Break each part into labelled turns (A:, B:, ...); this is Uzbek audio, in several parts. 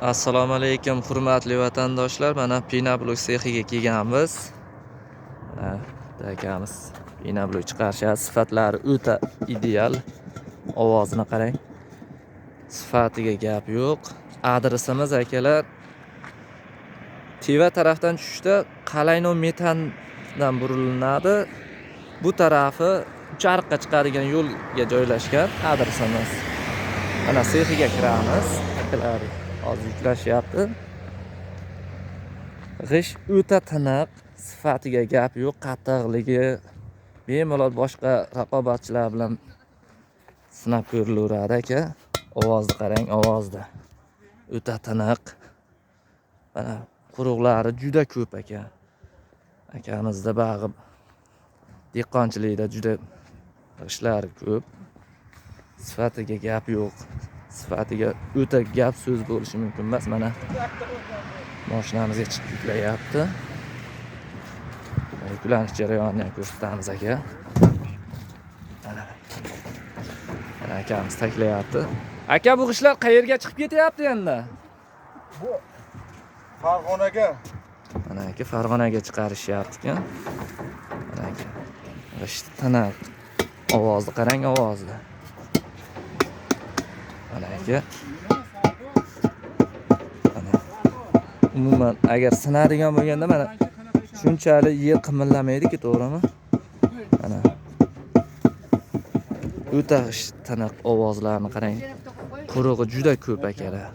A: Assalomu alaykum hurmatli vatandoshlar. Mana Pinablok sexiga kelganmiz. Mana akamiz Pinablok chiqarishadi. Sifatlari o'ta ideal. Ovozini qarang. Sifatiga gap yo'q. Adresimiz akalar Tiva tarafdan tushishda Qalayno metandan burilinadi. Bu tarafi Uchariqqa chiqadigan yo'lga joylashgan adresimiz. Mana sexiga kiramiz. Akalar hozir yuklashyapti. G'ish o'ta tiniq, sifatiga gap yo'q, qattiqligi bemalol boshqa raqobatchilar bilan sinab ko'rilaveradi aka. Ovozni qarang, ovozda o'ta tiniq. Mana quruqlari juda ko'p aka. Akamizda bag'i dehqonchilikda juda ishlari ko'p. Sifatiga gap yo'q. Sifatiga o'ta gap so'z bo'lishi mumkin emas. Mana mashinamizga chiqib yuklayapti. Yuklanish jarayonini ham ko'rsatamiz aka. Mana akamiz taklayapti. Aka, bu ishlar qayerga chiqib ketyapti endi?
B: Bu Farg'onaga.
A: Mana aka, Farg'onaga chiqarishyapti ekan. Mana aka. G'isht tiniq. Ovozni qarang, ovozda. Mana aka. Umuman agar sinadigan bo'lganda mana shunchalik yer qimirlamaydi-ku, to'g'rimi? Mana o'ta tiniq ovozlarni qarang. Qurug'i juda ko'p akalar.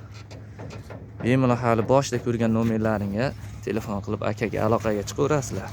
A: Bemalol hali boshida ko'rgan nomerlaringga telefon qilib akaga aloqaga chiqaverasizlar.